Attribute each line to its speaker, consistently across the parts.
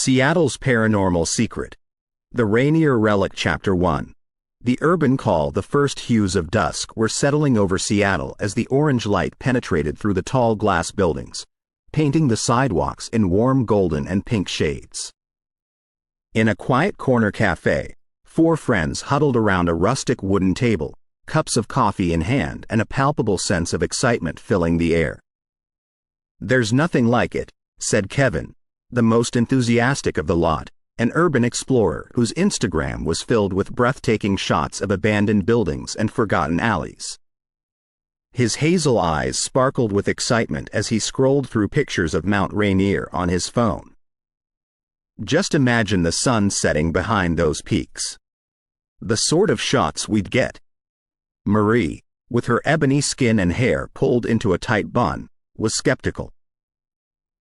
Speaker 1: Seattle's Paranormal Secret. The Rainier Relic Chapter 1. The urban call. The first hues of dusk were settling over Seattle as the orange light penetrated through the tall glass buildings, painting the sidewalks in warm golden and pink shades. In a quiet corner cafe, four friends huddled around a rustic wooden table, cups of coffee in hand and a palpable sense of excitement filling the air. "There's nothing like it," said Kevin, the most enthusiastic of the lot, an urban explorer whose Instagram was filled with breathtaking shots of abandoned buildings and forgotten alleys. His hazel eyes sparkled with excitement as he scrolled through pictures of Mount Rainier on his phone. "Just imagine the sun setting behind those peaks. The sort of shots we'd get." Marie, with her ebony skin and hair pulled into a tight bun, was skeptical.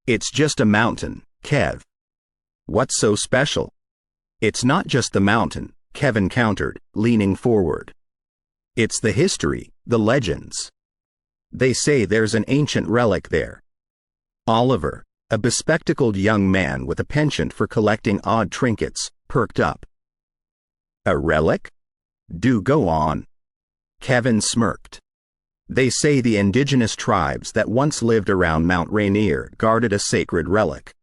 Speaker 1: "It's just a mountain, Kev. What's so special?" "It's not just the mountain," Kevin countered, leaning forward. "It's the history, the legends. They say there's an ancient relic there." Oliver, a bespectacled young man with a penchant for collecting odd trinkets, perked up. "A relic? Do go on." Kevin smirked. "They say the indigenous tribes that once lived around Mount Rainier guarded a sacred relic.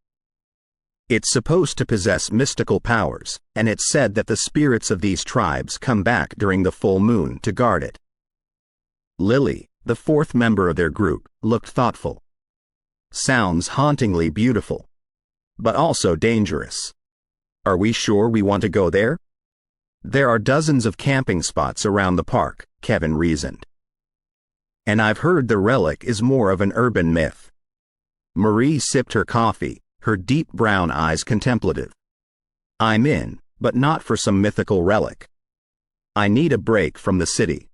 Speaker 1: It's supposed to possess mystical powers, and it's said that the spirits of these tribes come back during the full moon to guard it." Lily, the fourth member of their group, looked thoughtful. "Sounds hauntingly beautiful, but also dangerous. Are we sure we want to go there?" "There are dozens of camping spots around the park," Kevin reasoned. "And I've heard the relic is more of an urban myth." Marie sipped her coffee, her deep brown eyes contemplative. "I'm in, but not for some mythical relic. I need a break from the city.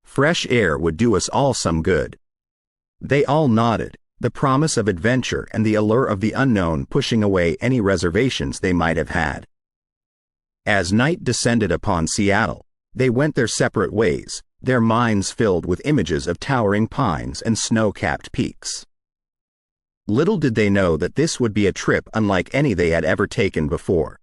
Speaker 1: Fresh air would do us all some good." They all nodded, the promise of adventure and the allure of the unknown pushing away any reservations they might have had. As night descended upon Seattle, they went their separate ways, their minds filled with images of towering pines and snow-capped peaks. Little did they know that this would be a trip unlike any they had ever taken before.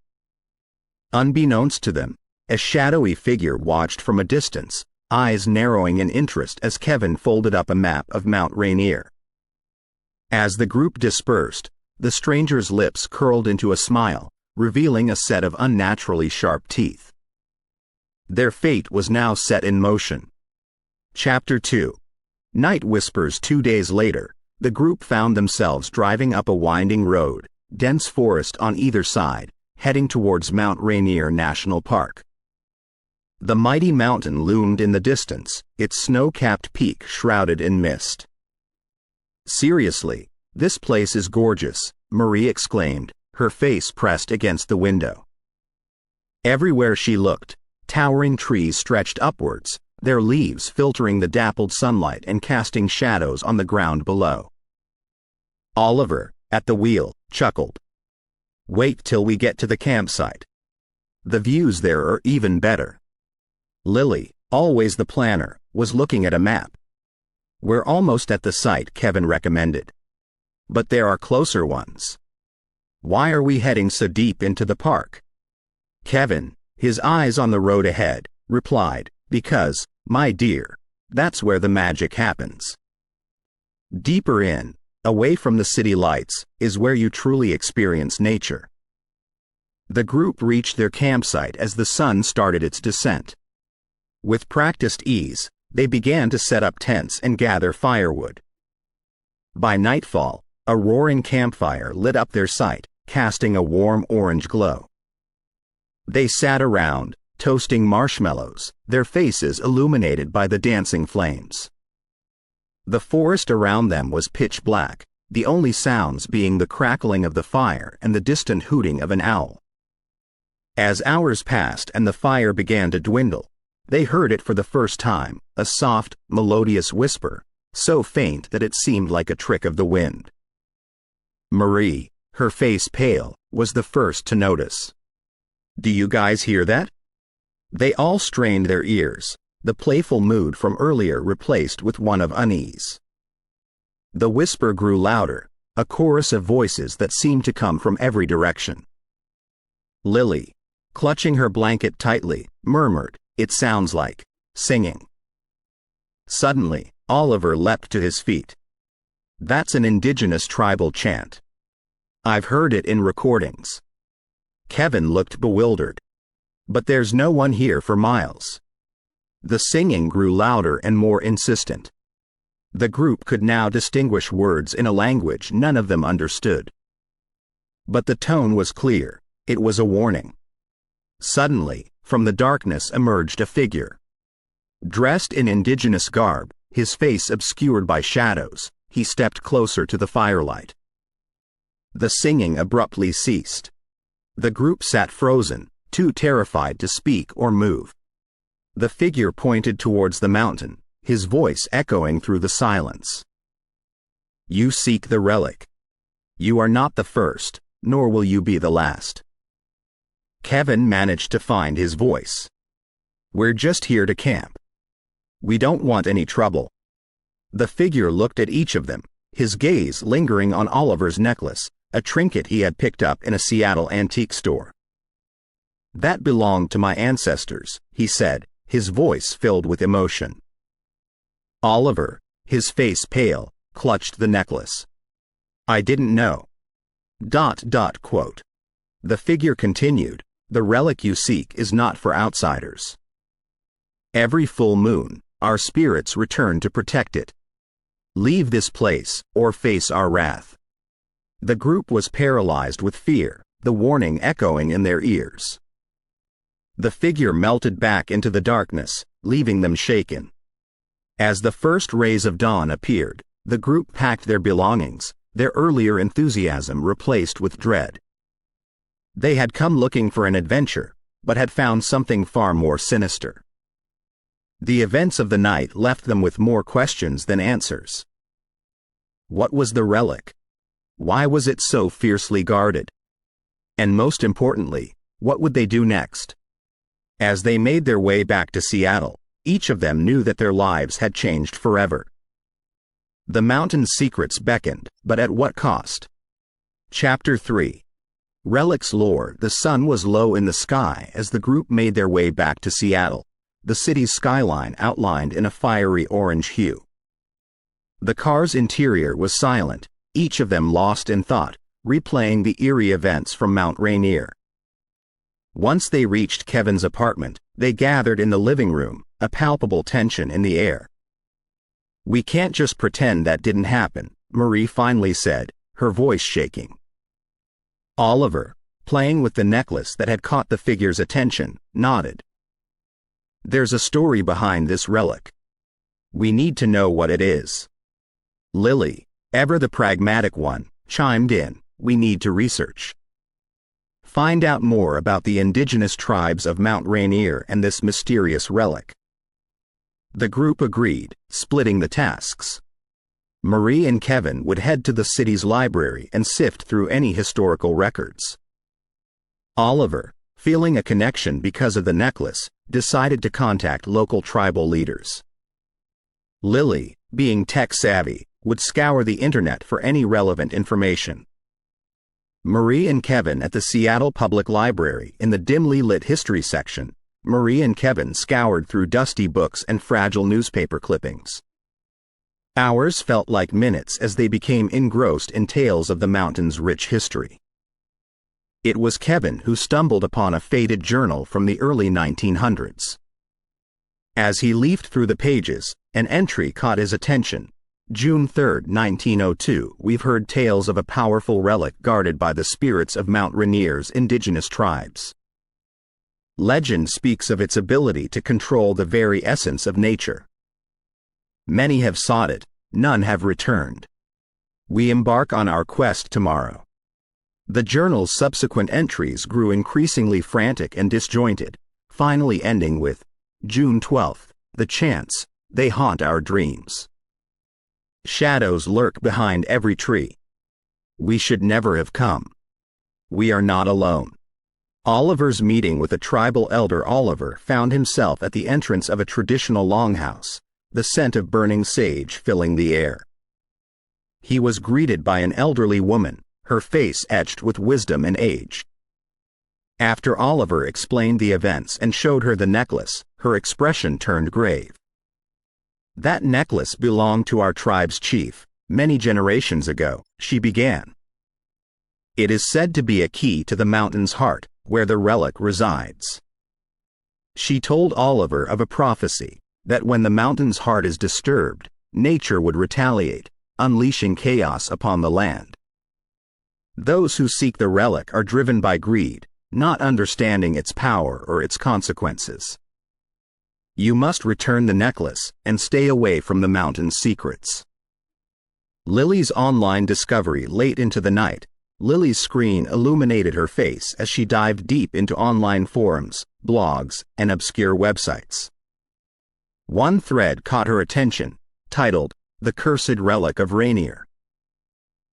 Speaker 1: Unbeknownst to them, a shadowy figure watched from a distance, eyes narrowing in interest as Kevin folded up a map of Mount Rainier. As the group dispersed, the stranger's lips curled into a smile, revealing a set of unnaturally sharp teeth. Their fate was now set in motion. Chapter 2. Night Whispers. 2 days later, the group found themselves driving up a winding road, dense forest on either side, heading towards Mount Rainier National Park. The mighty mountain loomed in the distance, its snow-capped peak shrouded in mist. "Seriously, this place is gorgeous," Marie exclaimed, her face pressed against the window. Everywhere she looked, towering trees stretched upwards, their leaves filtering the dappled sunlight and casting shadows on the ground below. Oliver, at the wheel, chuckled. "Wait till we get to the campsite. The views there are even better." Lily, always the planner, was looking at a map. "We're almost at the site," Kevin recommended. "But there are closer ones." "Why are we heading so deep into the park?" Kevin, his eyes on the road ahead, replied, "Because, my dear, that's where the magic happens. Deeper in, away from the city lights, is where you truly experience nature." The group reached their campsite as the sun started its descent. With practiced ease, they began to set up tents and gather firewood. By nightfall, a roaring campfire lit up their site, casting a warm orange glow. They sat around, toasting marshmallows, their faces illuminated by the dancing flames. The forest around them was pitch black, the only sounds being the crackling of the fire and the distant hooting of an owl. As hours passed and the fire began to dwindle, they heard it for the first time, a soft, melodious whisper, so faint that it seemed like a trick of the wind. Marie, her face pale, was the first to notice. "Do you guys hear that?" They all strained their ears, the playful mood from earlier replaced with one of unease. The whisper grew louder, a chorus of voices that seemed to come from every direction. Lily, clutching her blanket tightly, murmured, "It sounds like singing." Suddenly, Oliver leapt to his feet. "That's an indigenous tribal chant. I've heard it in recordings." Kevin looked bewildered. "But there's no one here for miles." The singing grew louder and more insistent. The group could now distinguish words in a language none of them understood. But the tone was clear. It was a warning. Suddenly, from the darkness emerged a figure. Dressed in indigenous garb, his face obscured by shadows, he stepped closer to the firelight. The singing abruptly ceased. The group sat frozen, too terrified to speak or move. The figure pointed towards the mountain, his voice echoing through the silence. "You seek the relic. You are not the first, nor will you be the last." Kevin managed to find his voice. "We're just here to camp. We don't want any trouble." The figure looked at each of them, his gaze lingering on Oliver's necklace, a trinket he had picked up in a Seattle antique store. "That belonged to my ancestors," he said, his voice filled with emotion. Oliver, his face pale, clutched the necklace. "I didn't know." Quote. The figure continued, "The relic you seek is not for outsiders. Every full moon, our spirits return to protect it. Leave this place, or face our wrath." The group was paralyzed with fear, the warning echoing in their ears. The figure melted back into the darkness, leaving them shaken. As the first rays of dawn appeared, the group packed their belongings, their earlier enthusiasm replaced with dread. They had come looking for an adventure, but had found something far more sinister. The events of the night left them with more questions than answers. What was the relic? Why was it so fiercely guarded? And most importantly, what would they do next? As they made their way back to Seattle, each of them knew that their lives had changed forever. The mountain's secrets beckoned, but at what cost? Chapter 3. Relics lore. The sun was low in the sky as the group made their way back to Seattle, the city's skyline outlined in a fiery orange hue. The car's interior was silent, each of them lost in thought, replaying the eerie events from Mount Rainier. Once they reached Kevin's apartment, they gathered in the living room, a palpable tension in the air. "We can't just pretend that didn't happen," Marie finally said, her voice shaking. Oliver, playing with the necklace that had caught the figure's attention, nodded. "There's a story behind this relic. We need to know what it is." Lily, ever the pragmatic one, chimed in, "We need to research. Find out more about the indigenous tribes of Mount Rainier and this mysterious relic." The group agreed, splitting the tasks. Marie and Kevin would head to the city's library and sift through any historical records. Oliver, feeling a connection because of the necklace, decided to contact local tribal leaders. Lily, being tech-savvy, would scour the internet for any relevant information. Marie and Kevin at the Seattle Public Library in the dimly lit history section, Marie and Kevin scoured through dusty books and fragile newspaper clippings. Hours felt like minutes as they became engrossed in tales of the mountain's rich history. It was Kevin who stumbled upon a faded journal from the early 1900s. As he leafed through the pages, an entry caught his attention. June 3, 1902, we've heard tales of a powerful relic guarded by the spirits of Mount Rainier's indigenous tribes. Legend speaks of its ability to control the very essence of nature. Many have sought it, none have returned. We embark on our quest tomorrow. The journal's subsequent entries grew increasingly frantic and disjointed, finally ending with, June 12, the chants, they haunt our dreams. Shadows lurk behind every tree. We should never have come. We are not alone. Oliver's meeting with a tribal elder. Oliver found himself at the entrance of a traditional longhouse, the scent of burning sage filling the air. He was greeted by an elderly woman, her face etched with wisdom and age. After Oliver explained the events and showed her the necklace, her expression turned grave. "That necklace belonged to our tribe's chief, many generations ago," she began. "It is said to be a key to the mountain's heart, where the relic resides." She told Oliver of a prophecy, that when the mountain's heart is disturbed, nature would retaliate, unleashing chaos upon the land. Those who seek the relic are driven by greed, not understanding its power or its consequences. You must return the necklace and stay away from the mountain's secrets. Lily's online discovery late into the night. Lily's screen illuminated her face as she dived deep into online forums, blogs, and obscure websites. One thread caught her attention, titled, "The Cursed Relic of Rainier."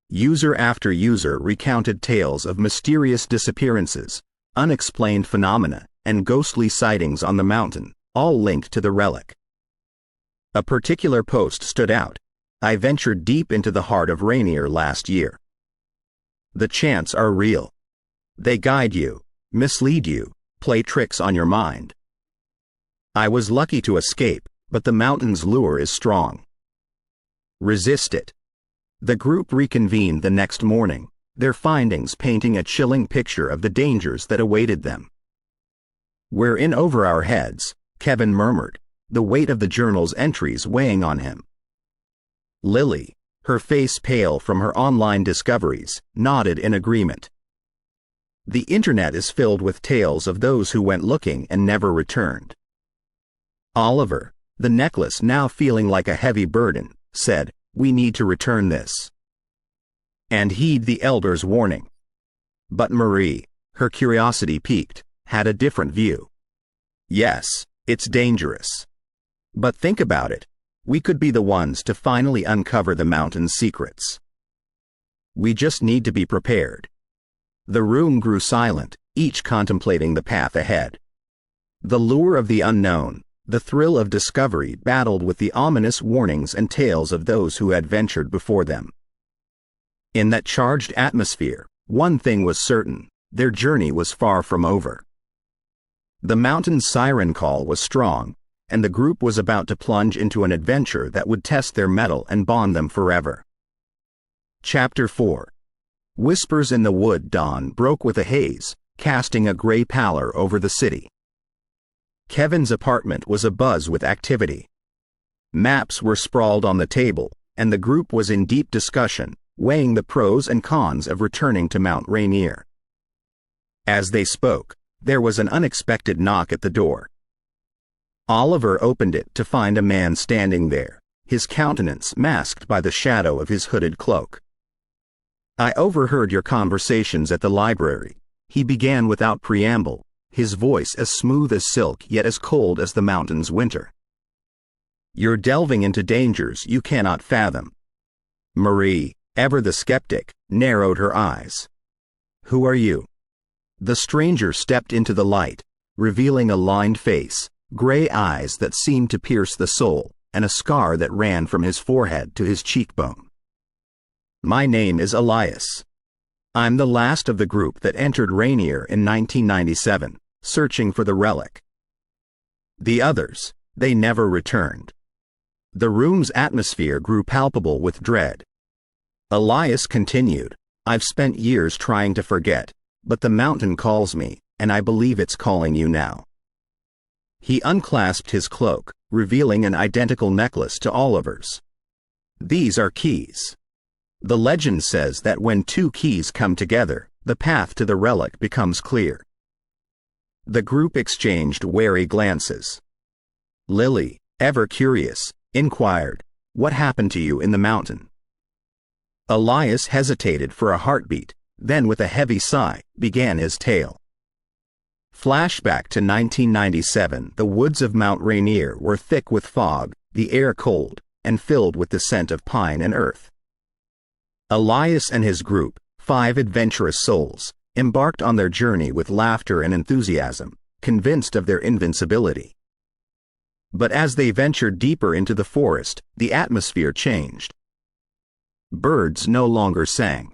Speaker 1: User after user recounted tales of mysterious disappearances, unexplained phenomena, and ghostly sightings on the mountain, all linked to the relic. A particular post stood out. "I ventured deep into the heart of Rainier last year. The chants are real. They guide you, mislead you, play tricks on your mind. I was lucky to escape, but the mountain's lure is strong. Resist it." The group reconvened the next morning, their findings painting a chilling picture of the dangers that awaited them. "We're in over our heads," Kevin murmured, the weight of the journal's entries weighing on him. Lily, her face pale from her online discoveries, nodded in agreement. "The internet is filled with tales of those who went looking and never returned." Oliver, the necklace now feeling like a heavy burden, said, "We need to return this and heed the elder's warning." But Marie, her curiosity piqued, had a different view. "Yes, it's dangerous. But think about it. We could be the ones to finally uncover the mountain's secrets. We just need to be prepared." The room grew silent, each contemplating the path ahead. The lure of the unknown, the thrill of discovery battled with the ominous warnings and tales of those who had ventured before them. In that charged atmosphere, one thing was certain: their journey was far from over. The mountain's siren call was strong, and the group was about to plunge into an adventure that would test their mettle and bond them forever. Chapter 4. Whispers in the wood. Dawn broke with a haze, casting a gray pallor over the city. Kevin's apartment was abuzz with activity. Maps were sprawled on the table, and the group was in deep discussion, weighing the pros and cons of returning to Mount Rainier. As they spoke, there was an unexpected knock at the door. Oliver opened it to find a man standing there, his countenance masked by the shadow of his hooded cloak. "I overheard your conversations at the library," he began without preamble, his voice as smooth as silk yet as cold as the mountain's winter. "You're delving into dangers you cannot fathom." Marie, ever the skeptic, narrowed her eyes. "Who are you?" The stranger stepped into the light, revealing a lined face, gray eyes that seemed to pierce the soul, and a scar that ran from his forehead to his cheekbone. "My name is Elias. I'm the last of the group that entered Rainier in 1997, searching for the relic. The others, they never returned." The room's atmosphere grew palpable with dread. Elias continued, "I've spent years trying to forget, but the mountain calls me, and I believe it's calling you now." He unclasped his cloak, revealing an identical necklace to Oliver's. "These are keys. The legend says that when two keys come together, the path to the relic becomes clear." The group exchanged wary glances. Lily, ever curious, inquired, "What happened to you in the mountain?" Elias hesitated for a heartbeat, then with a heavy sigh, began his tale. Flashback to 1997. The woods of Mount Rainier were thick with fog, the air cold, and filled with the scent of pine and earth. Elias and his group, 5 adventurous souls, embarked on their journey with laughter and enthusiasm, convinced of their invincibility. But as they ventured deeper into the forest, the atmosphere changed. Birds no longer sang.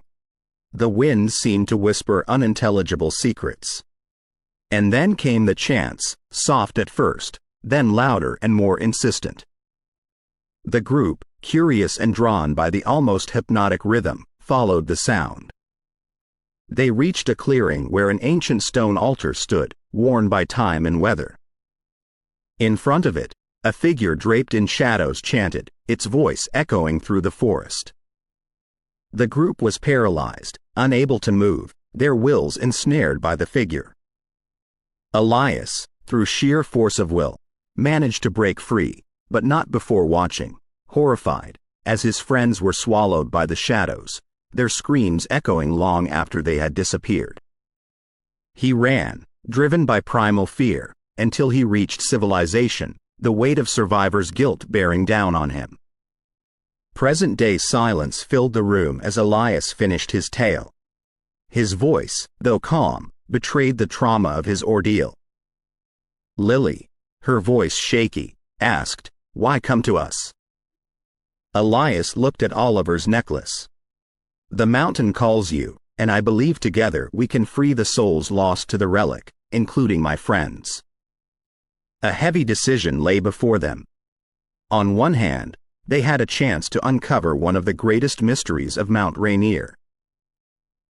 Speaker 1: The wind seemed to whisper unintelligible secrets. And then came the chants, soft at first, then louder and more insistent. The group, curious and drawn by the almost hypnotic rhythm, followed the sound. They reached a clearing where an ancient stone altar stood, worn by time and weather. In front of it, a figure draped in shadows chanted, its voice echoing through the forest. The group was paralyzed, unable to move, their wills ensnared by the figure. Elias, through sheer force of will, managed to break free, but not before watching, horrified, as his friends were swallowed by the shadows, their screams echoing long after they had disappeared. He ran, driven by primal fear, until he reached civilization, the weight of survivors' guilt bearing down on him. Present-day silence filled the room as Elias finished his tale. His voice, though calm, betrayed the trauma of his ordeal. Lily, her voice shaky, asked, "Why come to us?" Elias looked at Oliver's necklace. "The mountain calls you, and I believe together we can free the souls lost to the relic, including my friends." A heavy decision lay before them. On one hand, they had a chance to uncover one of the greatest mysteries of Mount Rainier.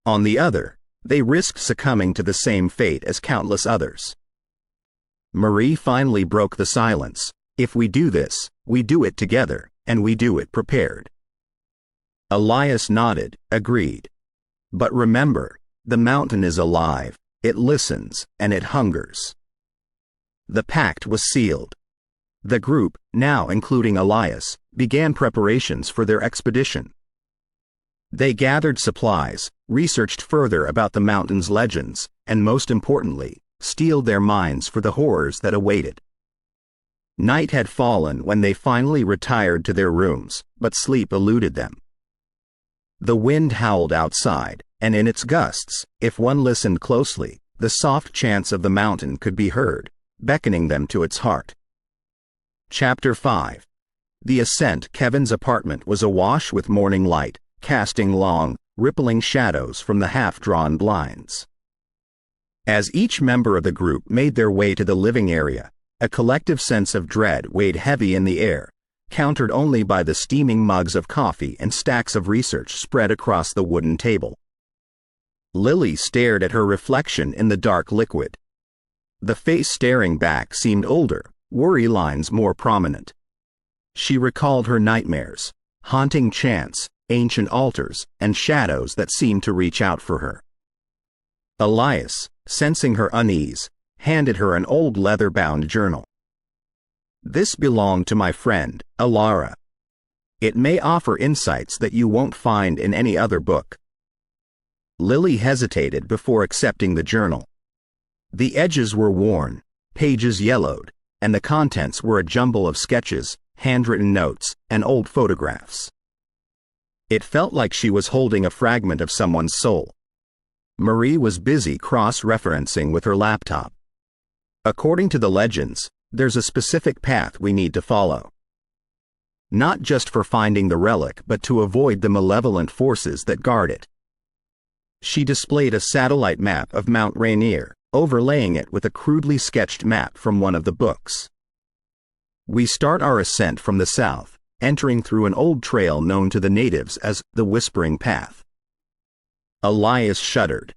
Speaker 1: On the other, they risked succumbing to the same fate as countless others. Marie finally broke the silence. "If we do this, we do it together, and we do it prepared." Elias nodded, agreed. "But remember, the mountain is alive, it listens, and it hungers." The pact was sealed. The group, now including Elias, began preparations for their expedition. They gathered supplies, researched further about the mountain's legends, and most importantly, steeled their minds for the horrors that awaited. Night had fallen when they finally retired to their rooms, but sleep eluded them. The wind howled outside, and in its gusts, if one listened closely, the soft chants of the mountain could be heard, beckoning them to its heart. Chapter 5. The ascent. Kevin's apartment was awash with morning light, casting long, rippling shadows from the half-drawn blinds. As each member of the group made their way to the living area, a collective sense of dread weighed heavy in the air, countered only by the steaming mugs of coffee and stacks of research spread across the wooden table. Lily stared at her reflection in the dark liquid. The face staring back seemed older, worry lines more prominent. She recalled her nightmares, haunting chants, ancient altars, and shadows that seemed to reach out for her. Elias, sensing her unease, handed her an old leather-bound journal. "This belonged to my friend, Alara. It may offer insights that you won't find in any other book." Lily hesitated before accepting the journal. The edges were worn, pages yellowed, and the contents were a jumble of sketches, handwritten notes, and old photographs. It felt like she was holding a fragment of someone's soul. Marie was busy cross-referencing with her laptop. "According to the legends, there's a specific path we need to follow. Not just for finding the relic, but to avoid the malevolent forces that guard it." She displayed a satellite map of Mount Rainier, overlaying it with a crudely sketched map from one of the books. "We start our ascent from the south, entering through an old trail known to the natives as the Whispering Path." Elias shuddered.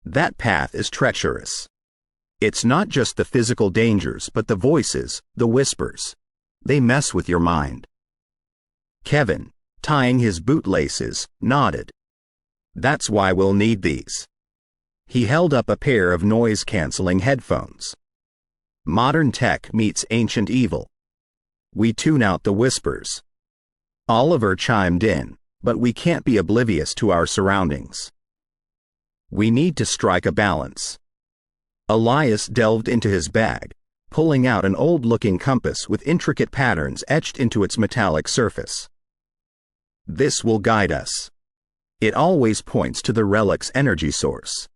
Speaker 1: "That path is treacherous. It's not just the physical dangers but the voices, the whispers. They mess with your mind." Kevin, tying his bootlaces, nodded. "That's why we'll need these." He held up a pair of noise-canceling headphones. "Modern tech meets ancient evil. We tune out the whispers." Oliver chimed in, "But we can't be oblivious to our surroundings. We need to strike a balance." Elias delved into his bag, pulling out an old-looking compass with intricate patterns etched into its metallic surface. "This will guide us. It always points to the relic's energy source."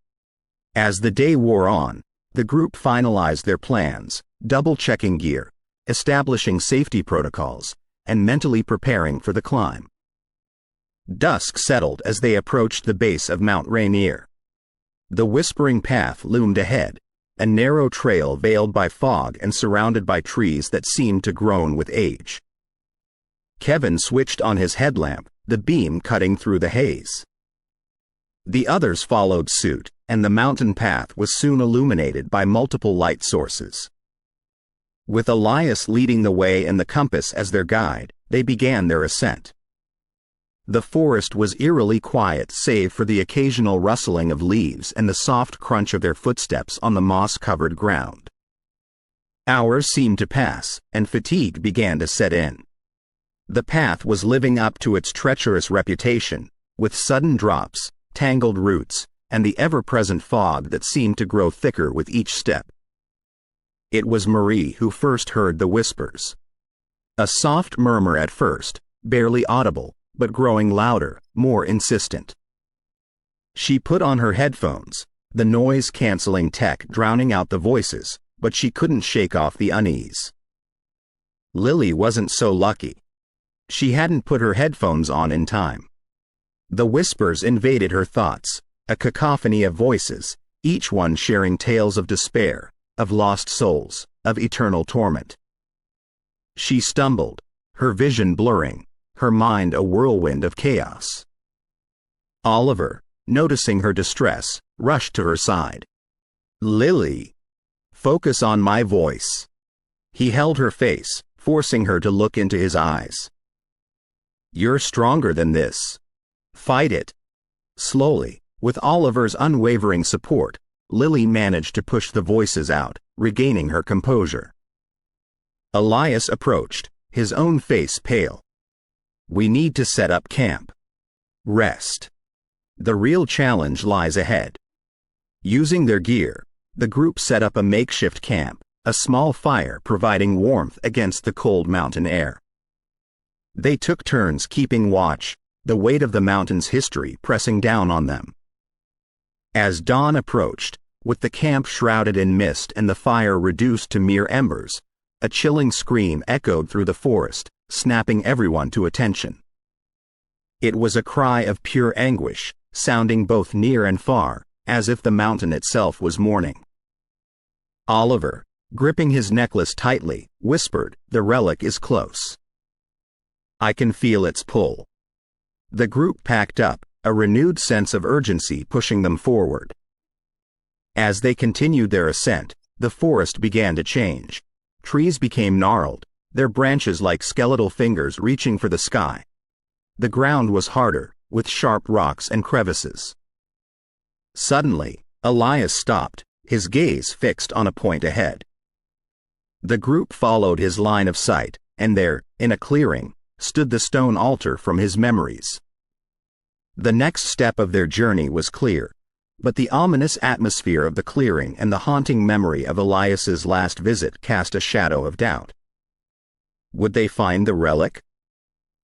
Speaker 1: As the day wore on, the group finalized their plans, double-checking gear, establishing safety protocols, and mentally preparing for the climb. Dusk settled as they approached the base of Mount Rainier. The whispering path loomed ahead, a narrow trail veiled by fog and surrounded by trees that seemed to groan with age. Kevin switched on his headlamp, the beam cutting through the haze. The others followed suit, and the mountain path was soon illuminated by multiple light sources. With Elias leading the way and the compass as their guide, they began their ascent. The forest was eerily quiet save for the occasional rustling of leaves and the soft crunch of their footsteps on the moss-covered ground. Hours seemed to pass, and fatigue began to set in. The path was living up to its treacherous reputation, with sudden drops, tangled roots, and the ever-present fog that seemed to grow thicker with each step. It was Marie who first heard the whispers. A soft murmur at first, barely audible, but growing louder, more insistent. She put on her headphones, the noise-canceling tech drowning out the voices, but she couldn't shake off the unease. Lily wasn't so lucky. She hadn't put her headphones on in time. The whispers invaded her thoughts, a cacophony of voices, each one sharing tales of despair, of lost souls, of eternal torment. She stumbled, her vision blurring, her mind a whirlwind of chaos. Oliver, noticing her distress, rushed to her side. "Lily, focus on my voice." He held her face, forcing her to look into his eyes. "You're stronger than this. Fight it." Slowly, with Oliver's unwavering support, Lily managed to push the voices out, regaining her composure. Elias approached, his own face pale. "We need to set up camp. Rest. The real challenge lies ahead." Using their gear, the group set up a makeshift camp, a small fire providing warmth against the cold mountain air. They took turns keeping watch, the weight of the mountain's history pressing down on them. As dawn approached, with the camp shrouded in mist and the fire reduced to mere embers, a chilling scream echoed through the forest, snapping everyone to attention. It was a cry of pure anguish, sounding both near and far, as if the mountain itself was mourning. Oliver, gripping his necklace tightly, whispered, "The relic is close. I can feel its pull." The group packed up, a renewed sense of urgency pushing them forward. As they continued their ascent, the forest began to change. Trees became gnarled, their branches like skeletal fingers reaching for the sky. The ground was harder, with sharp rocks and crevices. Suddenly, Elias stopped, his gaze fixed on a point ahead. The group followed his line of sight, and there, in a clearing, stood the stone altar from his memories. The next step of their journey was clear, but the ominous atmosphere of the clearing and the haunting memory of Elias's last visit cast a shadow of doubt. Would they find the relic?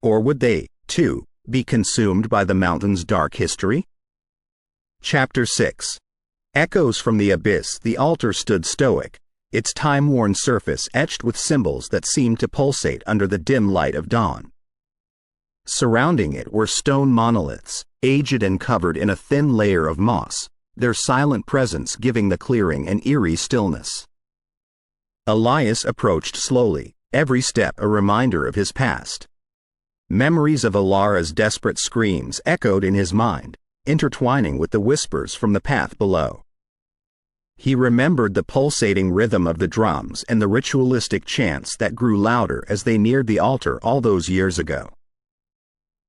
Speaker 1: Or would they, too, be consumed by the mountain's dark history? Chapter 6. Echoes from the abyss. The altar stood stoic, its time-worn surface etched with symbols that seemed to pulsate under the dim light of dawn. Surrounding it were stone monoliths, aged and covered in a thin layer of moss, their silent presence giving the clearing an eerie stillness. Elias approached slowly, every step a reminder of his past. Memories of Alara's desperate screams echoed in his mind, intertwining with the whispers from the path below. He remembered the pulsating rhythm of the drums and the ritualistic chants that grew louder as they neared the altar all those years ago.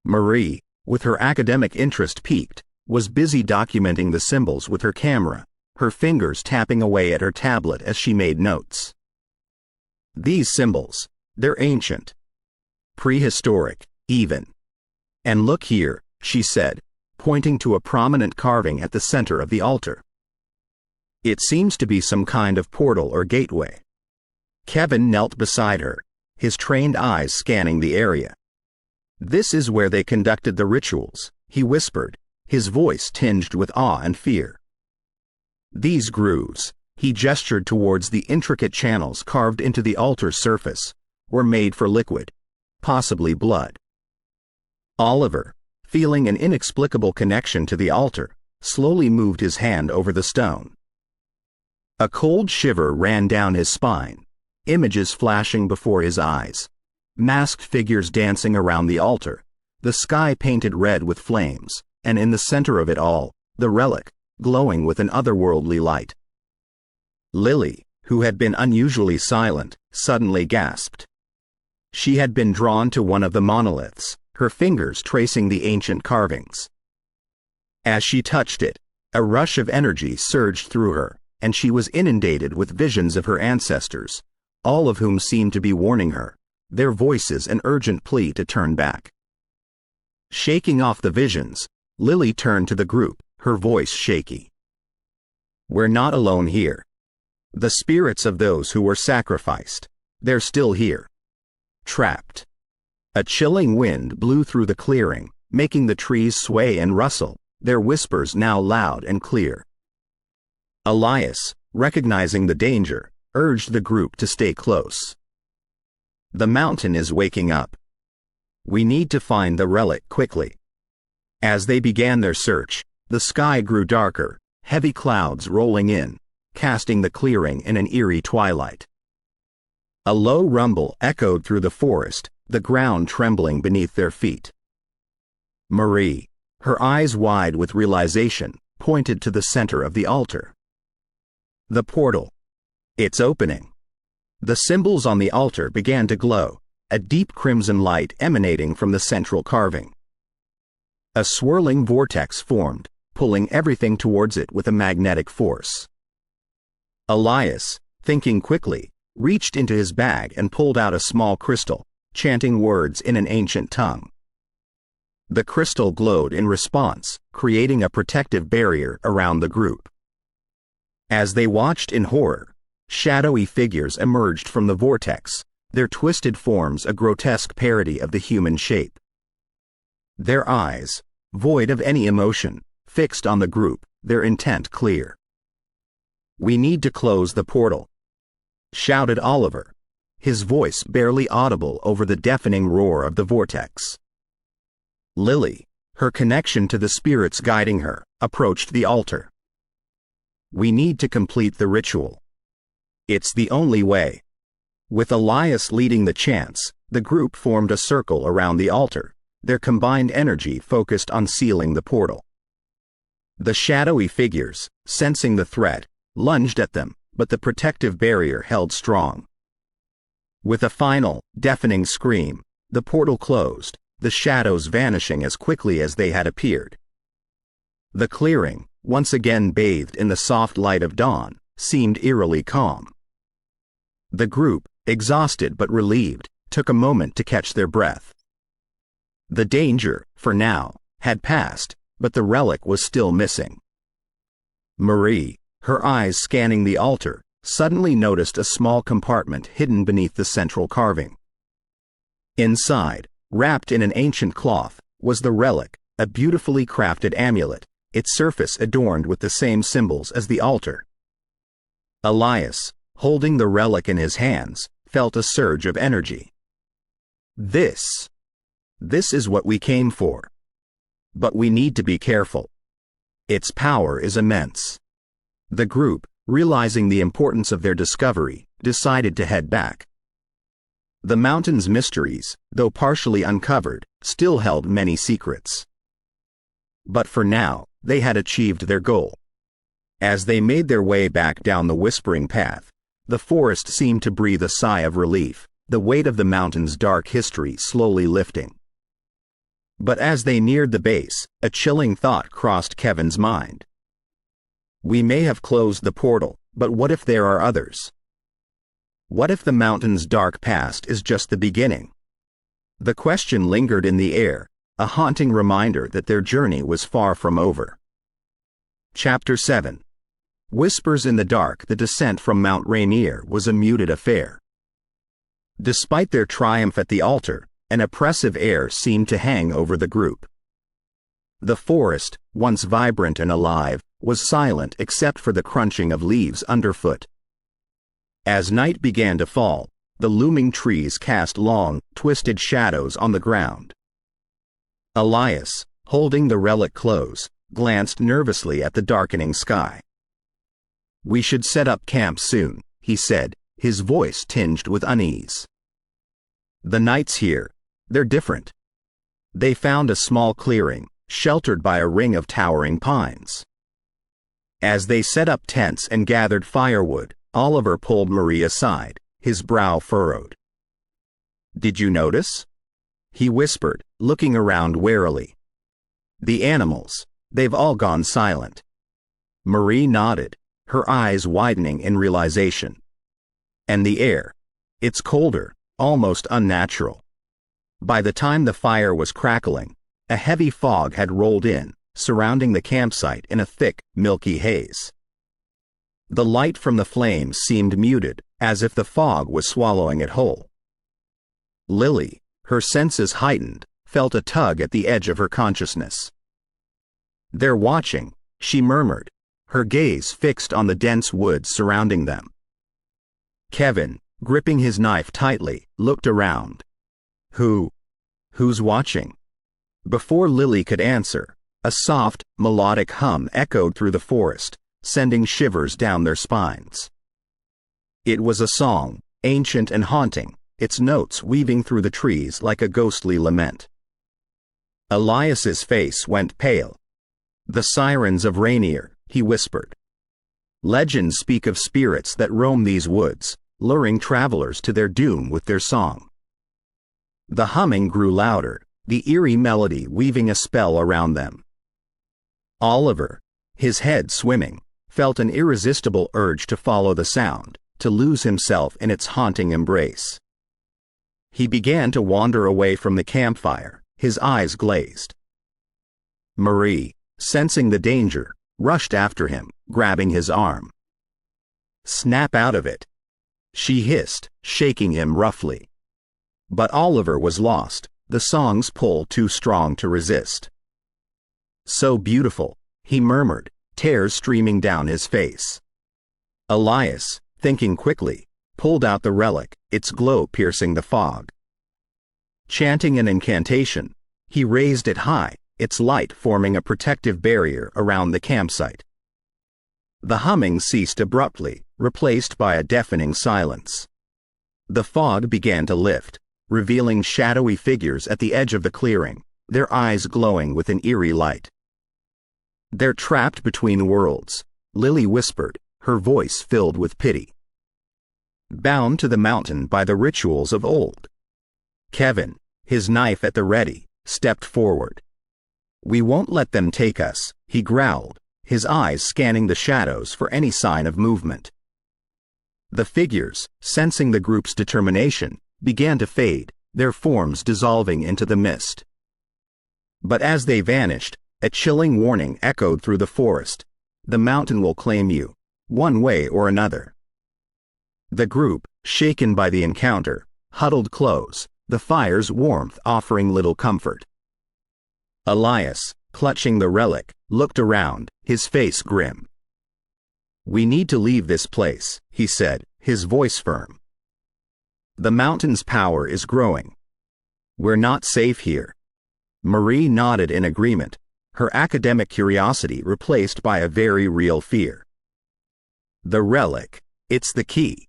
Speaker 1: Marie, with her academic interest piqued, was busy documenting the symbols with her camera, her fingers tapping away at her tablet as she made notes. These symbols, they're ancient. Prehistoric, even. And look here, she said, pointing to a prominent carving at the center of the altar. It seems to be some kind of portal or gateway. Kevin knelt beside her, his trained eyes scanning the area. "This is where they conducted the rituals," he whispered, his voice tinged with awe and fear. "These grooves," he gestured towards the intricate channels carved into the altar's surface, "were made for liquid, possibly blood." Oliver, feeling an inexplicable connection to the altar, slowly moved his hand over the stone. A cold shiver ran down his spine, images flashing before his eyes. Masked figures dancing around the altar, the sky painted red with flames, and in the center of it all, the relic, glowing with an otherworldly light. Lily, who had been unusually silent, suddenly gasped. She had been drawn to one of the monoliths, her fingers tracing the ancient carvings. As she touched it, a rush of energy surged through her, and she was inundated with visions of her ancestors, all of whom seemed to be warning her, their voices an urgent plea to turn back. Shaking off the visions, Lily turned to the group, her voice shaky. "We're not alone here. The spirits of those who were sacrificed, they're still here. Trapped." A chilling wind blew through the clearing, making the trees sway and rustle, their whispers now loud and clear. Elias, recognizing the danger, urged the group to stay close. "The mountain is waking up. We need to find the relic quickly." As they began their search, the sky grew darker, heavy clouds rolling in, casting the clearing in an eerie twilight. A low rumble echoed through the forest, the ground trembling beneath their feet. Marie, her eyes wide with realization, pointed to the center of the altar. "The portal. It's opening." The symbols on the altar began to glow, a deep crimson light emanating from the central carving. A swirling vortex formed, pulling everything towards it with a magnetic force. Elias, thinking quickly, reached into his bag and pulled out a small crystal, chanting words in an ancient tongue. The crystal glowed in response, creating a protective barrier around the group. As they watched in horror, shadowy figures emerged from the vortex, their twisted forms a grotesque parody of the human shape. Their eyes, void of any emotion, fixed on the group, their intent clear. "We need to close the portal," shouted Oliver, his voice barely audible over the deafening roar of the vortex. Lily, her connection to the spirits guiding her, approached the altar. "We need to complete the ritual. It's the only way." With Elias leading the chants, the group formed a circle around the altar, their combined energy focused on sealing the portal. The shadowy figures, sensing the threat, lunged at them, but the protective barrier held strong. With a final, deafening scream, the portal closed, the shadows vanishing as quickly as they had appeared. The clearing, once again bathed in the soft light of dawn, seemed eerily calm. The group, exhausted but relieved, took a moment to catch their breath. The danger, for now, had passed, but the relic was still missing. Marie, her eyes scanning the altar, suddenly noticed a small compartment hidden beneath the central carving. Inside, wrapped in an ancient cloth, was the relic, a beautifully crafted amulet, its surface adorned with the same symbols as the altar. Elias, holding the relic in his hands, felt a surge of energy. This is what we came for. But we need to be careful. Its power is immense. The group, realizing the importance of their discovery, decided to head back. The mountain's mysteries, though partially uncovered, still held many secrets. But for now, they had achieved their goal. As they made their way back down the whispering path, the forest seemed to breathe a sigh of relief, the weight of the mountain's dark history slowly lifting. But as they neared the base, a chilling thought crossed Kevin's mind. We may have closed the portal, but what if there are others? What if the mountain's dark past is just the beginning? The question lingered in the air, a haunting reminder that their journey was far from over. Chapter 7. Whispers in the dark. The descent from Mount Rainier was a muted affair. Despite their triumph at the altar, an oppressive air seemed to hang over the group. The forest, once vibrant and alive, was silent except for the crunching of leaves underfoot. As night began to fall, the looming trees cast long, twisted shadows on the ground. Elias, holding the relic close, glanced nervously at the darkening sky. "We should set up camp soon," he said, his voice tinged with unease. "The nights here, they're different." They found a small clearing, sheltered by a ring of towering pines. As they set up tents and gathered firewood, Oliver pulled Marie aside, his brow furrowed. "Did you notice?" he whispered, looking around warily. "The animals, they've all gone silent." Marie nodded, her eyes widening in realization. "And the air, it's colder, almost unnatural." By the time the fire was crackling, a heavy fog had rolled in, surrounding the campsite in a thick, milky haze. The light from the flames seemed muted, as if the fog was swallowing it whole. Lily, her senses heightened, felt a tug at the edge of her consciousness. "They're watching," she murmured, her gaze fixed on the dense woods surrounding them. Kevin, gripping his knife tightly, looked around. Who's watching?" Before Lily could answer, a soft, melodic hum echoed through the forest, sending shivers down their spines. It was a song, ancient and haunting, its notes weaving through the trees like a ghostly lament. Elias's face went pale. "The sirens of Rainier," he whispered. "Legends speak of spirits that roam these woods, luring travelers to their doom with their song." The humming grew louder, the eerie melody weaving a spell around them. Oliver, his head swimming, felt an irresistible urge to follow the sound, to lose himself in its haunting embrace. He began to wander away from the campfire, his eyes glazed. Marie, sensing the danger, rushed after him, grabbing his arm. "Snap out of it," she hissed, shaking him roughly. But Oliver was lost, the song's pull too strong to resist. "So beautiful," he murmured, tears streaming down his face. Elias, thinking quickly, pulled out the relic, its glow piercing the fog. Chanting an incantation, he raised it high, its light forming a protective barrier around the campsite. The humming ceased abruptly, replaced by a deafening silence. The fog began to lift, revealing shadowy figures at the edge of the clearing, their eyes glowing with an eerie light. "They're trapped between worlds," Lily whispered, her voice filled with pity. "Bound to the mountain by the rituals of old." Kevin, his knife at the ready, stepped forward. "We won't let them take us," he growled, his eyes scanning the shadows for any sign of movement. The figures, sensing the group's determination, began to fade, their forms dissolving into the mist. But as they vanished, a chilling warning echoed through the forest. "The mountain will claim you, one way or another." The group, shaken by the encounter, huddled close, the fire's warmth offering little comfort. Elias, clutching the relic, looked around, his face grim. "We need to leave this place," he said, his voice firm. "The mountain's power is growing. We're not safe here." Marie nodded in agreement, her academic curiosity replaced by a very real fear. "The relic, it's the key.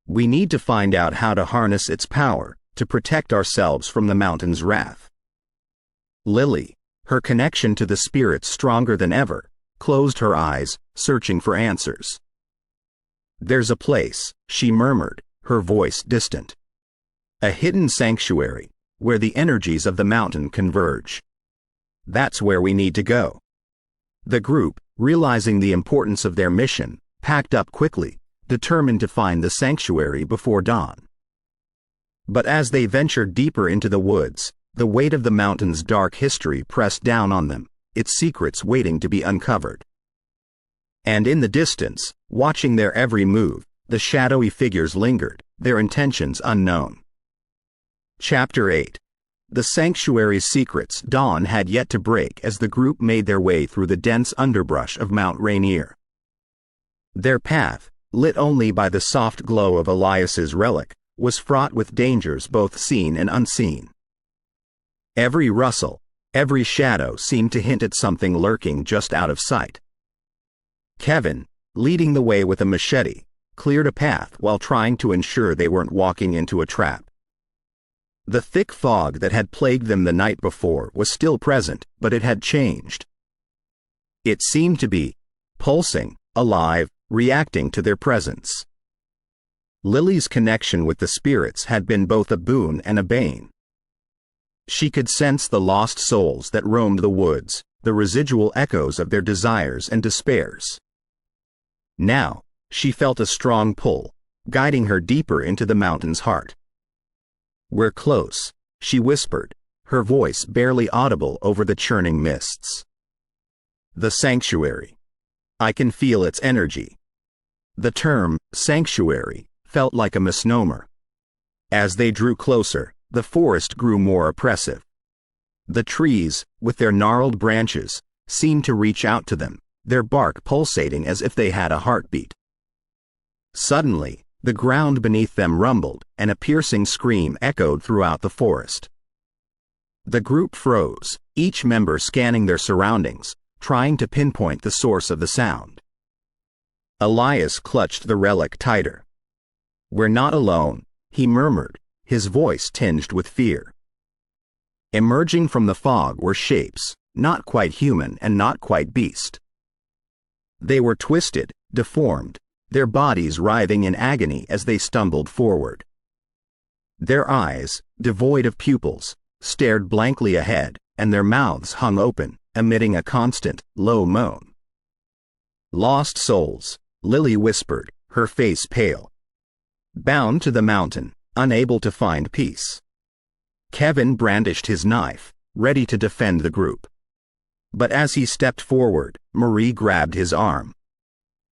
Speaker 1: We need to find out how to harness its power, to protect ourselves from the mountain's wrath." Lily, her connection to the spirits stronger than ever, closed her eyes, searching for answers. "There's a place," she murmured, her voice distant. "A hidden sanctuary, where the energies of the mountain converge. That's where we need to go." The group, realizing the importance of their mission, packed up quickly, determined to find the sanctuary before dawn. But as they ventured deeper into the woods, the weight of the mountain's dark history pressed down on them, its secrets waiting to be uncovered. And in the distance, watching their every move, the shadowy figures lingered, their intentions unknown. Chapter 8. The sanctuary's secrets dawn had yet to break as the group made their way through the dense underbrush of Mount Rainier. Their path, lit only by the soft glow of Elias's relic, was fraught with dangers both seen and unseen. Every rustle, Every shadow seemed to hint at something lurking just out of sight. Kevin, leading the way with a machete, cleared a path while trying to ensure they weren't walking into a trap. The thick fog that had plagued them the night before was still present, but it had changed. It seemed to be pulsing, alive, reacting to their presence. Lily's connection with the spirits had been both a boon and a bane. She could sense the lost souls that roamed the woods, the residual echoes of their desires and despairs. Now, she felt a strong pull, guiding her deeper into the mountain's heart. "We're close," she whispered, her voice barely audible over the churning mists. "The sanctuary. I can feel its energy." The term, sanctuary, felt like a misnomer. As they drew closer, the forest grew more oppressive. The trees, with their gnarled branches, seemed to reach out to them, their bark pulsating as if they had a heartbeat. Suddenly, the ground beneath them rumbled, and a piercing scream echoed throughout the forest. The group froze, each member scanning their surroundings, trying to pinpoint the source of the sound. Elias clutched the relic tighter. "We're not alone," he murmured, his voice tinged with fear. Emerging from the fog were shapes, not quite human and not quite beast. They were twisted, deformed, their bodies writhing in agony as they stumbled forward. Their eyes, devoid of pupils, stared blankly ahead, and their mouths hung open, emitting a constant, low moan. "Lost souls," Lily whispered, her face pale. "Bound to the mountain, unable to find peace." Kevin brandished his knife, ready to defend the group. But as he stepped forward, Marie grabbed his arm.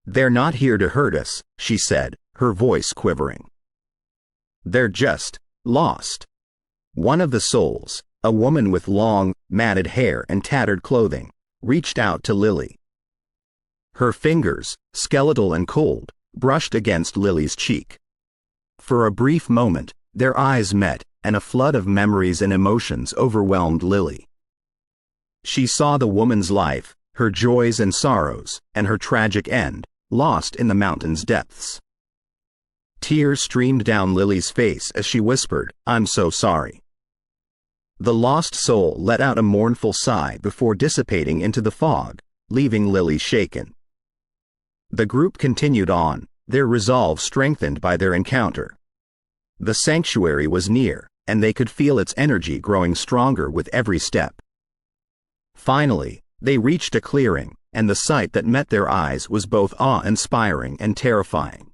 Speaker 1: "They're not here to hurt us," she said, her voice quivering. "They're just lost." One of the souls, a woman with long, matted hair and tattered clothing, reached out to Lily. Her fingers, skeletal and cold, brushed against Lily's cheek. For a brief moment, their eyes met, and a flood of memories and emotions overwhelmed Lily. She saw the woman's life, her joys and sorrows, and her tragic end, lost in the mountain's depths. Tears streamed down Lily's face as she whispered, "I'm so sorry." The lost soul let out a mournful sigh before dissipating into the fog, leaving Lily shaken. The group continued on, their resolve strengthened by their encounter. The sanctuary was near, and they could feel its energy growing stronger with every step. Finally, they reached a clearing, and the sight that met their eyes was both awe-inspiring and terrifying.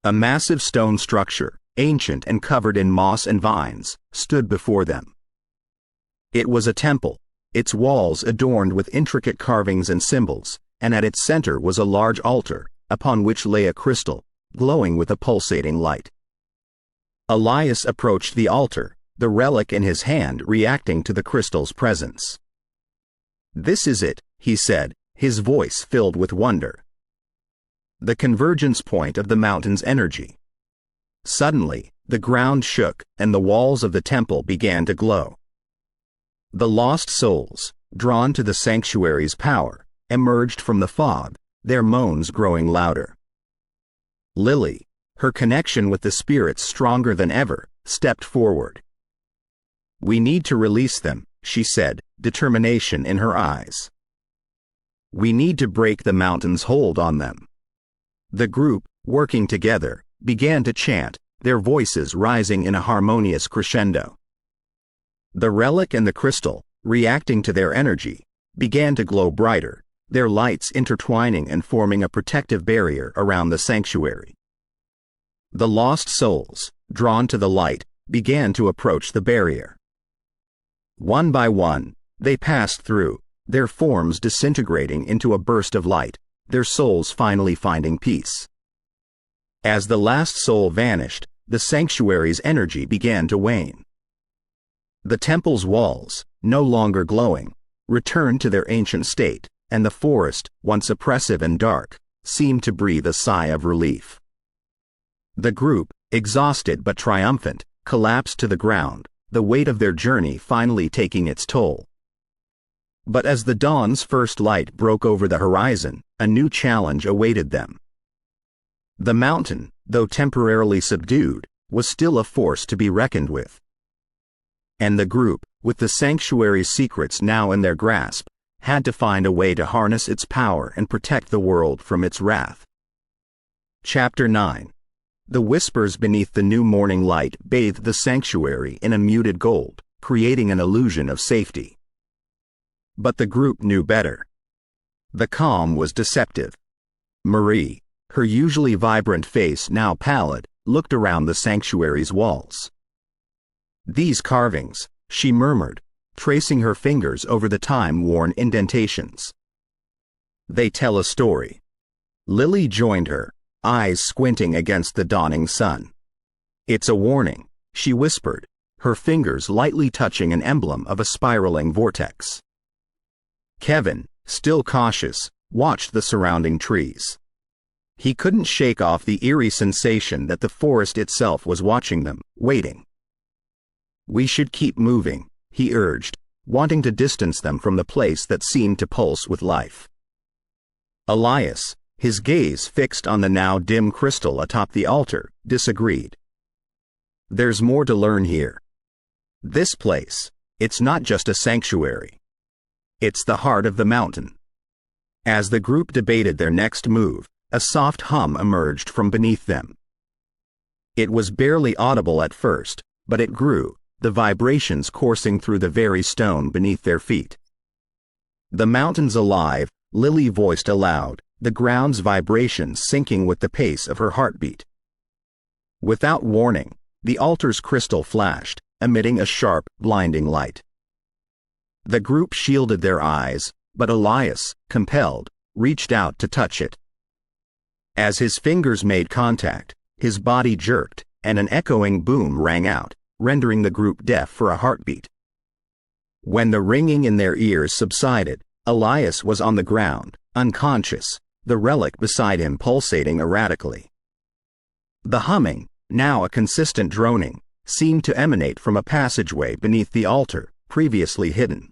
Speaker 1: A massive stone structure, ancient and covered in moss and vines, stood before them. It was a temple, its walls adorned with intricate carvings and symbols, and at its center was a large altar, upon which lay a crystal, glowing with a pulsating light. Elias approached the altar, the relic in his hand reacting to the crystal's presence. "This is it," he said, his voice filled with wonder. "The convergence point of the mountain's energy." Suddenly, the ground shook, and the walls of the temple began to glow. The lost souls, drawn to the sanctuary's power, emerged from the fog, their moans growing louder. Lily, her connection with the spirits stronger than ever, stepped forward. "We need to release them," she said, determination in her eyes. "We need to break the mountain's hold on them." The group, working together, began to chant, their voices rising in a harmonious crescendo. The relic and the crystal, reacting to their energy, began to glow brighter, their lights intertwining and forming a protective barrier around the sanctuary. The lost souls, drawn to the light, began to approach the barrier. One by one, they passed through, their forms disintegrating into a burst of light, their souls finally finding peace. As the last soul vanished, the sanctuary's energy began to wane. The temple's walls, no longer glowing, returned to their ancient state, and the forest, once oppressive and dark, seemed to breathe a sigh of relief. The group, exhausted but triumphant, collapsed to the ground, the weight of their journey finally taking its toll. But as the dawn's first light broke over the horizon, a new challenge awaited them. The mountain, though temporarily subdued, was still a force to be reckoned with. And the group, with the sanctuary's secrets now in their grasp, had to find a way to harness its power and protect the world from its wrath. Chapter 9. The whispers beneath the new morning light bathed the sanctuary in a muted gold, creating an illusion of safety. But the group knew better. The calm was deceptive. Marie, her usually vibrant face now pallid, looked around the sanctuary's walls. "These carvings," she murmured, tracing her fingers over the time-worn indentations. "They tell a story." Lily joined her, eyes squinting against the dawning sun. "It's a warning," she whispered, her fingers lightly touching an emblem of a spiraling vortex. Kevin, still cautious, watched the surrounding trees. He couldn't shake off the eerie sensation that the forest itself was watching them, waiting. "We should keep moving," he urged, wanting to distance them from the place that seemed to pulse with life. Elias, his gaze fixed on the now dim crystal atop the altar, disagreed. "There's more to learn here. This place, it's not just a sanctuary. It's the heart of the mountain." As the group debated their next move, a soft hum emerged from beneath them. It was barely audible at first, but it grew, the vibrations coursing through the very stone beneath their feet. "The mountain's alive," Lily voiced aloud, the ground's vibrations syncing with the pace of her heartbeat. Without warning, the altar's crystal flashed, emitting a sharp, blinding light. The group shielded their eyes, but Elias, compelled, reached out to touch it. As his fingers made contact, his body jerked, and an echoing boom rang out, rendering the group deaf for a heartbeat. When the ringing in their ears subsided, Elias was on the ground, unconscious, the relic beside him pulsating erratically. The humming, now a consistent droning, seemed to emanate from a passageway beneath the altar, previously hidden.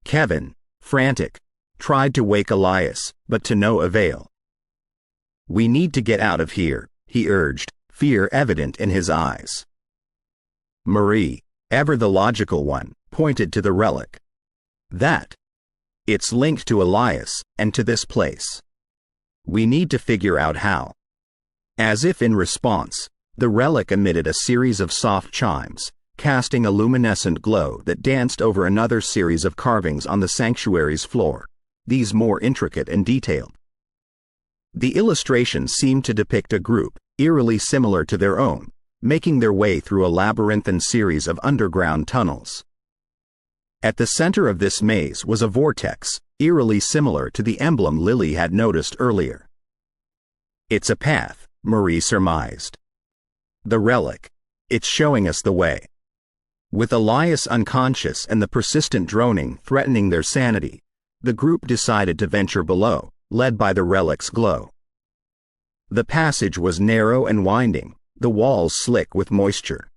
Speaker 1: Kevin, frantic, tried to wake Elias, but to no avail. "We need to get out of here," he urged, fear evident in his eyes. Marie, ever the logical one, pointed to the relic. "It's linked to Elias, and to this place. We need to figure out how." As if in response, the relic emitted a series of soft chimes, casting a luminescent glow that danced over another series of carvings on the sanctuary's floor, these more intricate and detailed. The illustrations seemed to depict a group, eerily similar to their own, making their way through a labyrinthine series of underground tunnels. At the center of this maze was a vortex, eerily similar to the emblem Lily had noticed earlier. "It's a path," Marie surmised. "The relic. It's showing us the way." With Elias unconscious and the persistent droning threatening their sanity, the group decided to venture below, led by the relic's glow. The passage was narrow and winding, the walls slick with moisture.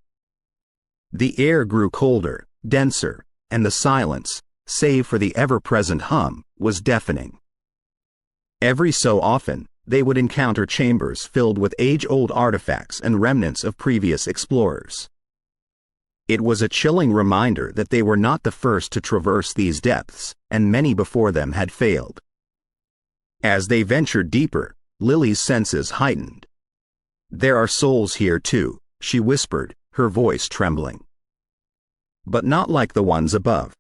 Speaker 1: The air grew colder, denser, and the silence, save for the ever-present hum, was deafening. Every so often, they would encounter chambers filled with age-old artifacts and remnants of previous explorers. It was a chilling reminder that they were not the first to traverse these depths, and many before them had failed. As they ventured deeper, Lily's senses heightened. "There are souls here too," she whispered, her voice trembling. "But not like the ones above.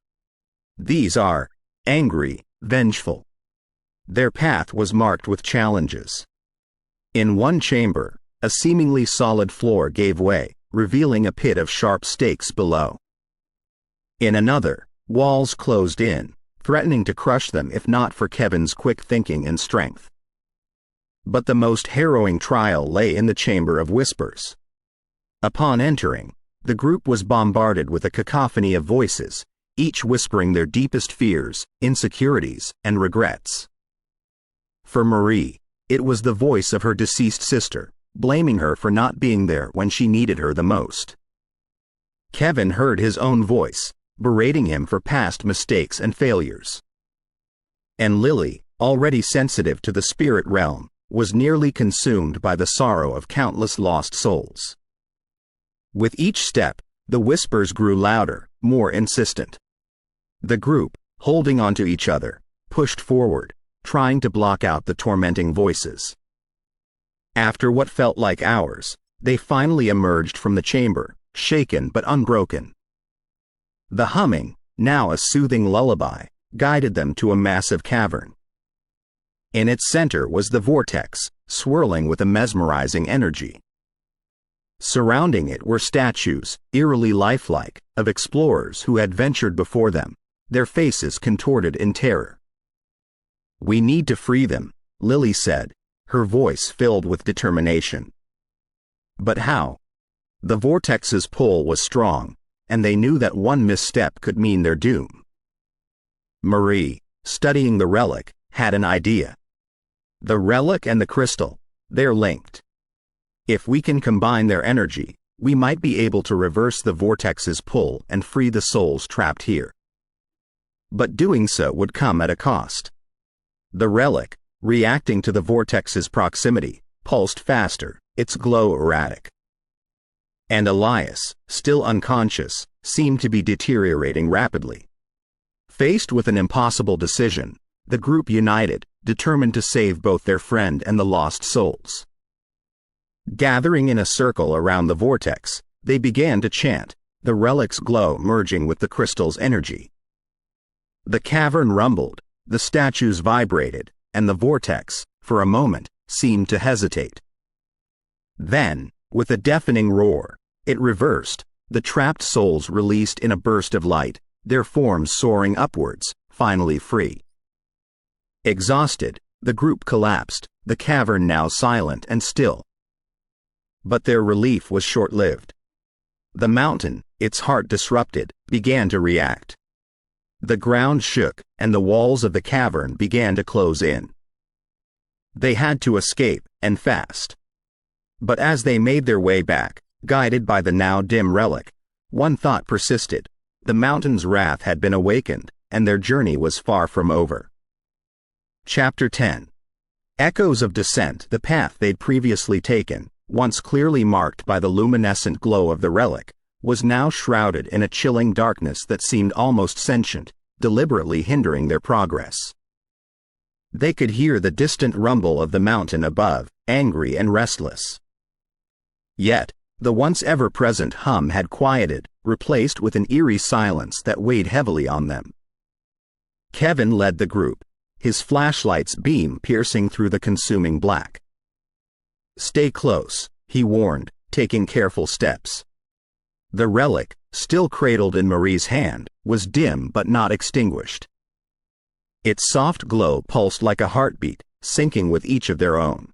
Speaker 1: These are angry, vengeful." Their path was marked with challenges. In one chamber, a seemingly solid floor gave way, revealing a pit of sharp stakes below. In another, walls closed in, threatening to crush them if not for Kevin's quick thinking and strength. But the most harrowing trial lay in the Chamber of Whispers. Upon entering, the group was bombarded with a cacophony of voices, each whispering their deepest fears, insecurities, and regrets. For Marie, it was the voice of her deceased sister, blaming her for not being there when she needed her the most. Kevin heard his own voice, berating him for past mistakes and failures. And Lily, already sensitive to the spirit realm, was nearly consumed by the sorrow of countless lost souls. With each step, the whispers grew louder, more insistent. The group, holding onto each other, pushed forward, trying to block out the tormenting voices. After what felt like hours, they finally emerged from the chamber, shaken but unbroken. The humming, now a soothing lullaby, guided them to a massive cavern. In its center was the vortex, swirling with a mesmerizing energy. Surrounding it were statues, eerily lifelike, of explorers who had ventured before them, their faces contorted in terror. "We need to free them," Lily said, her voice filled with determination. But how? The vortex's pull was strong, and they knew that one misstep could mean their doom. Marie, studying the relic, had an idea. The relic and the crystal, they're linked. If we can combine their energy, we might be able to reverse the vortex's pull and free the souls trapped here. But doing so would come at a cost. The relic, reacting to the vortex's proximity, pulsed faster, its glow erratic. And Elias, still unconscious, seemed to be deteriorating rapidly. Faced with an impossible decision, the group united, determined to save both their friend and the lost souls. Gathering in a circle around the vortex, they began to chant, the relic's glow merging with the crystal's energy. The cavern rumbled, the statues vibrated, and the vortex, for a moment, seemed to hesitate. Then, with a deafening roar, it reversed, the trapped souls released in a burst of light, their forms soaring upwards, finally free. Exhausted, the group collapsed, the cavern now silent and still. But their relief was short-lived. The mountain, its heart disrupted, began to react. The ground shook, and the walls of the cavern began to close in. They had to escape, and fast. But as they made their way back, guided by the now dim relic, one thought persisted: the mountain's wrath had been awakened, and their journey was far from over. Chapter 10. Echoes of descent. The path they'd previously taken, once clearly marked by the luminescent glow of the relic, was now shrouded in a chilling darkness that seemed almost sentient, deliberately hindering their progress. They could hear the distant rumble of the mountain above, angry and restless. Yet, the once ever-present hum had quieted, replaced with an eerie silence that weighed heavily on them. Kevin led the group, his flashlight's beam piercing through the consuming black. "Stay close," he warned, taking careful steps. The relic, still cradled in Marie's hand, was dim but not extinguished. Its soft glow pulsed like a heartbeat, syncing with each of their own.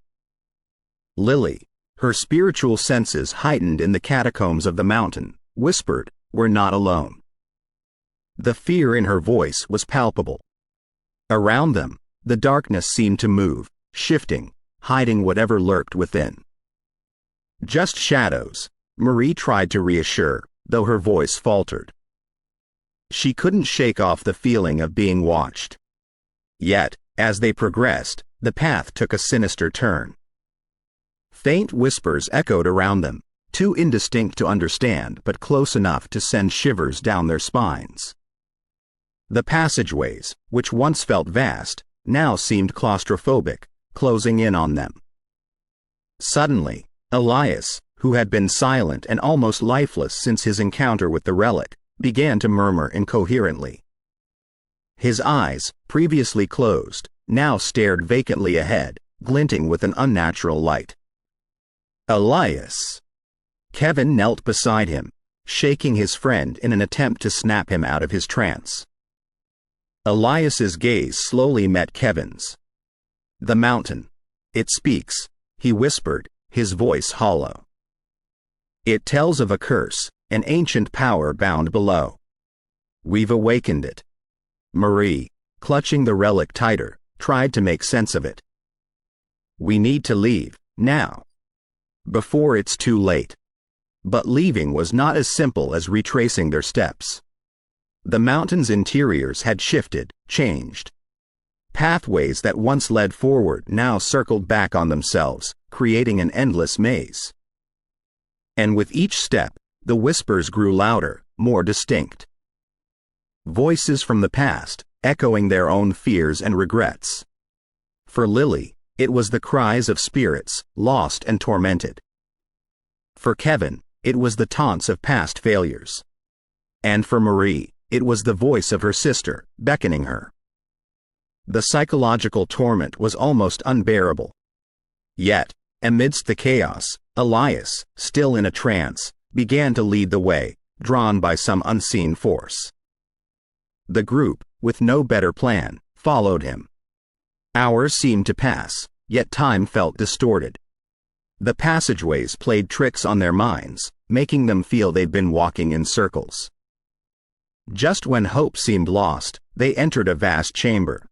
Speaker 1: Lily, her spiritual senses heightened in the catacombs of the mountain, whispered, "We're not alone." The fear in her voice was palpable. Around them, the darkness seemed to move, shifting, hiding whatever lurked within. "Just shadows," Marie tried to reassure, though her voice faltered. She couldn't shake off the feeling of being watched. Yet, as they progressed, the path took a sinister turn. Faint whispers echoed around them, too indistinct to understand but close enough to send shivers down their spines. The passageways, which once felt vast, now seemed claustrophobic, closing in on them. Suddenly, Elias, who had been silent and almost lifeless since his encounter with the relic, began to murmur incoherently. His eyes, previously closed, now stared vacantly ahead, glinting with an unnatural light. "Elias!" Kevin knelt beside him, shaking his friend in an attempt to snap him out of his trance. Elias's gaze slowly met Kevin's. "The mountain. It speaks," he whispered, his voice hollow. "It tells of a curse, an ancient power bound below. We've awakened it." Marie, clutching the relic tighter, tried to make sense of it. "We need to leave, now. Before it's too late." But leaving was not as simple as retracing their steps. The mountain's interiors had shifted, changed. Pathways that once led forward now circled back on themselves, creating an endless maze. And with each step, the whispers grew louder, more distinct. Voices from the past, echoing their own fears and regrets. For Lily, it was the cries of spirits, lost and tormented. For Kevin, it was the taunts of past failures. And for Marie, it was the voice of her sister, beckoning her. The psychological torment was almost unbearable. Yet, amidst the chaos, Elias, still in a trance, began to lead the way, drawn by some unseen force. The group, with no better plan, followed him. Hours seemed to pass, yet time felt distorted. The passageways played tricks on their minds, making them feel they'd been walking in circles. Just when hope seemed lost, they entered a vast chamber.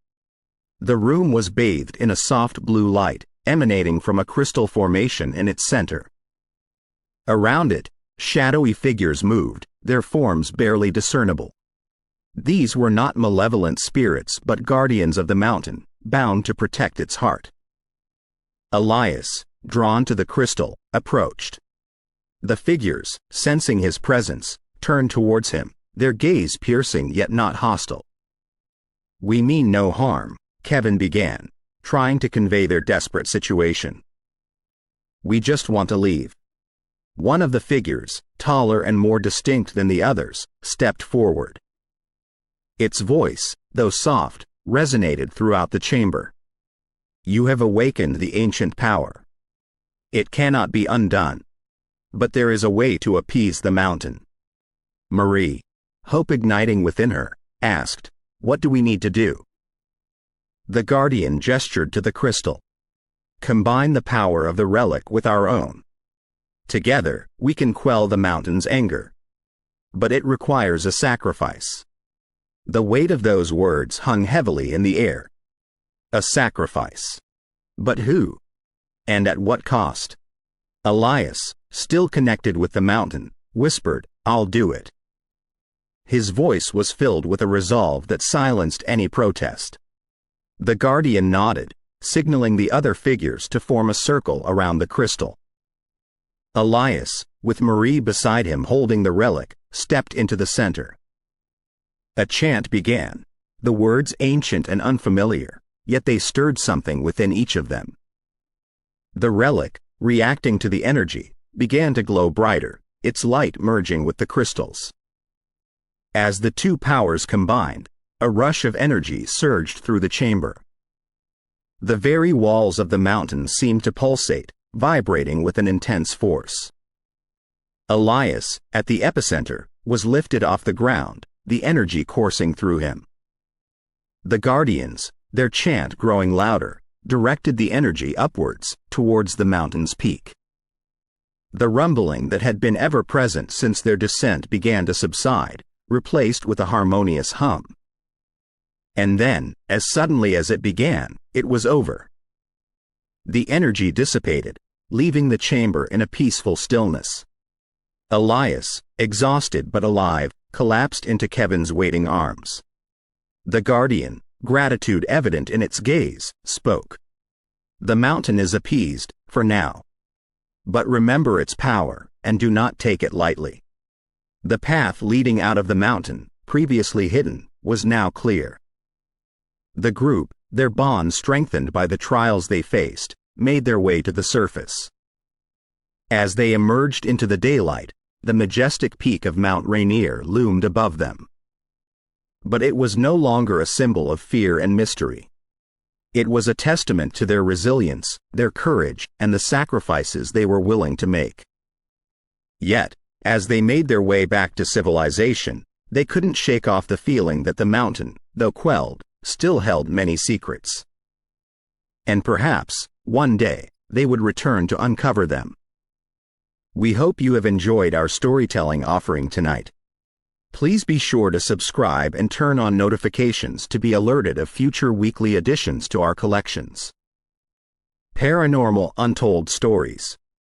Speaker 1: The room was bathed in a soft blue light, emanating from a crystal formation in its center. Around it, shadowy figures moved, their forms barely discernible. These were not malevolent spirits but guardians of the mountain, bound to protect its heart. Elias, drawn to the crystal, approached. The figures, sensing his presence, turned towards him, their gaze piercing yet not hostile. "We mean no harm," Kevin began, trying to convey their desperate situation. "We just want to leave." One of the figures, taller and more distinct than the others, stepped forward. Its voice, though soft, resonated throughout the chamber. "You have awakened the ancient power. It cannot be undone. But there is a way to appease the mountain." Marie, hope igniting within her, asked, "What do we need to do?" The guardian gestured to the crystal. "Combine the power of the relic with our own. Together, we can quell the mountain's anger. But it requires a sacrifice." The weight of those words hung heavily in the air. A sacrifice. But who? And at what cost? Elias, still connected with the mountain, whispered, "I'll do it." His voice was filled with a resolve that silenced any protest. The guardian nodded, signaling the other figures to form a circle around the crystal. Elias, with Marie beside him holding the relic, stepped into the center. A chant began, the words ancient and unfamiliar, yet they stirred something within each of them. The relic, reacting to the energy, began to glow brighter, its light merging with the crystals. As the two powers combined, a rush of energy surged through the chamber. The very walls of the mountain seemed to pulsate, vibrating with an intense force. Elias, at the epicenter, was lifted off the ground, the energy coursing through him. The guardians, their chant growing louder, directed the energy upwards, towards the mountain's peak. The rumbling that had been ever present since their descent began to subside, replaced with a harmonious hum. And then, as suddenly as it began, it was over. The energy dissipated, leaving the chamber in a peaceful stillness. Elias, exhausted but alive, collapsed into Kevin's waiting arms. The guardian, gratitude evident in its gaze, spoke. "The mountain is appeased, for now. But remember its power, and do not take it lightly." The path leading out of the mountain, previously hidden, was now clear. The group, their bond strengthened by the trials they faced, made their way to the surface. As they emerged into the daylight, the majestic peak of Mount Rainier loomed above them. But it was no longer a symbol of fear and mystery. It was a testament to their resilience, their courage, and the sacrifices they were willing to make. Yet, as they made their way back to civilization, they couldn't shake off the feeling that the mountain, though quelled, still held many secrets. And perhaps, one day, they would return to uncover them. We hope you have enjoyed our storytelling offering tonight. Please be sure to subscribe and turn on notifications to be alerted of future weekly additions to our collections. Paranormal Untold Stories.